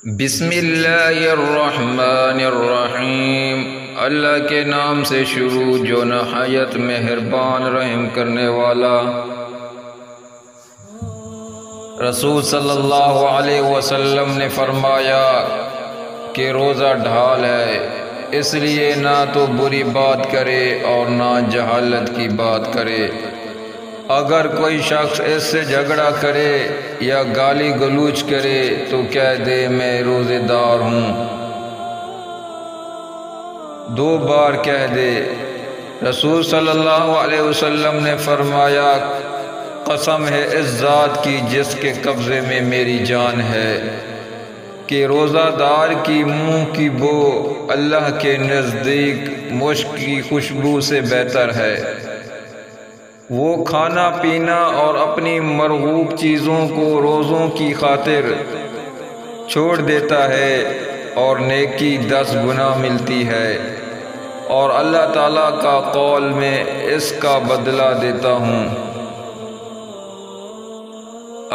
بسم اللہ الرحمن الرحیم۔ اللہ کے نام سے شروع جو نہایت مہربان رحم کرنے والا۔ رسول صلی اللہ علیہ وسلم نے فرمایا کہ روزہ ڈھال ہے، اس لیے نہ تو بری بات کرے اور نہ جہالت کی بات کرے۔ اگر کوئی شخص اس سے جھگڑا کرے یا گالی گلوچ کرے تو کہہ دے میں روزے دار ہوں، 2 بار کہہ دے۔ رسول صلی اللہ علیہ وسلم نے فرمایا قسم ہے اس ذات کی جس کے قبضے میں میری جان ہے کہ روزہ دار کی منہ کی بو اللہ کے نزدیک مشک کی خوشبو سے بہتر ہے۔ وہ کھانا پینا اور اپنی مرغوب چیزوں کو روزوں کی خاطر چھوڑ دیتا ہے اور نیکی 10 گنا ملتی ہے، اور اللہ تعالیٰ کا قول میں اس کا بدلہ دیتا ہوں۔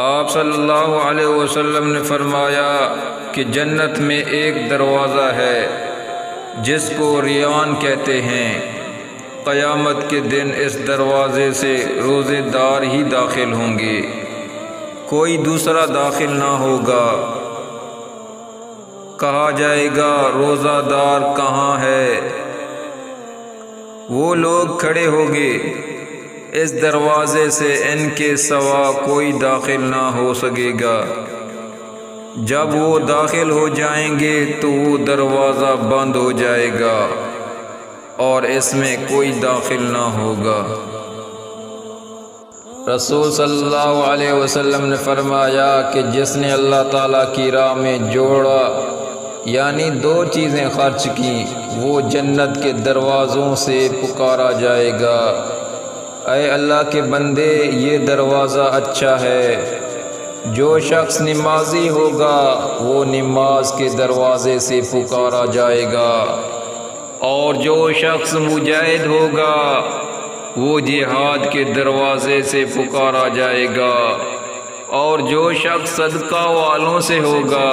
آپ صلی اللہ علیہ وسلم نے فرمایا کہ جنت میں ایک دروازہ ہے جس کو ریان کہتے ہیں، قیامت کے دن اس دروازے سے روزے دار ہی داخل ہوں گے، کوئی دوسرا داخل نہ ہوگا۔ کہا جائے گا روزہ دار کہاں ہے؟ وہ لوگ کھڑے ہوں گے، اس دروازے سے ان کے سوا کوئی داخل نہ ہو سکے گا۔ جب وہ داخل ہو جائیں گے تو وہ دروازہ بند ہو جائے گا اور اس میں کوئی داخل نہ ہوگا۔ رسول صلی اللہ علیہ وسلم نے فرمایا کہ جس نے اللہ تعالیٰ کی راہ میں جوڑا یعنی 2 چیزیں خرچ کی، وہ جنت کے دروازوں سے پکارا جائے گا، اے اللہ کے بندے یہ دروازہ اچھا ہے۔ جو شخص نمازی ہوگا وہ نماز کے دروازے سے پکارا جائے گا، اور جو شخص مجاہد ہوگا وہ جہاد کے دروازے سے پکارا جائے گا، اور جو شخص صدقہ والوں سے ہوگا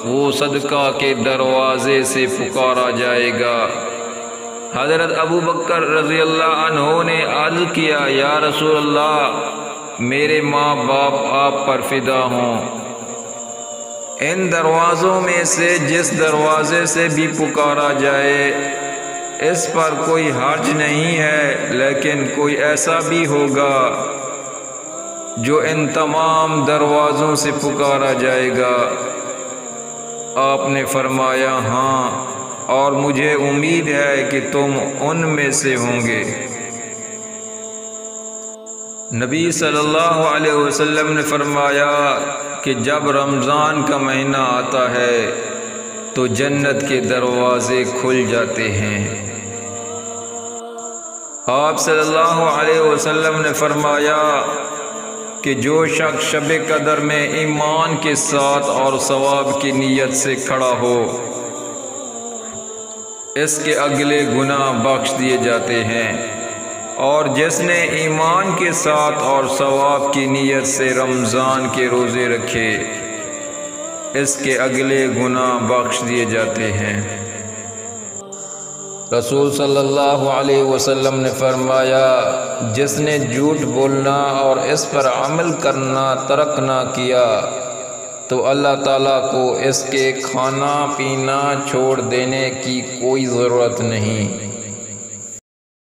وہ صدقہ کے دروازے سے پکارا جائے گا۔ حضرت ابو بکر رضی اللہ عنہ نے عرض کیا یا رسول اللہ میرے ماں باپ آپ پر فدا ہوں، ان دروازوں میں سے جس دروازے سے بھی پکارا جائے اس پر کوئی حرج نہیں ہے، لیکن کوئی ایسا بھی ہوگا جو ان تمام دروازوں سے پکارا جائے گا۔ آپ نے فرمایا ہاں، اور مجھے امید ہے کہ تم ان میں سے ہوں گے۔ نبی صلی اللہ علیہ وسلم نے فرمایا کہ جب رمضان کا مہینہ آتا ہے تو جنت کے دروازے کھل جاتے ہیں۔ آپ صلی اللہ علیہ وسلم نے فرمایا کہ جو شخص شب قدر میں ایمان کے ساتھ اور ثواب کی نیت سے کھڑا ہو اس کے اگلے گناہ بخش دیے جاتے ہیں، اور جس نے ایمان کے ساتھ اور ثواب کی نیت سے رمضان کے روزے رکھے اس کے اگلے گناہ بخش دیے جاتے ہیں۔ رسول صلی اللہ علیہ وسلم نے فرمایا جس نے جھوٹ بولنا اور اس پر عمل کرنا ترک نہ کیا تو اللہ تعالیٰ کو اس کے کھانا پینا چھوڑ دینے کی کوئی ضرورت نہیں۔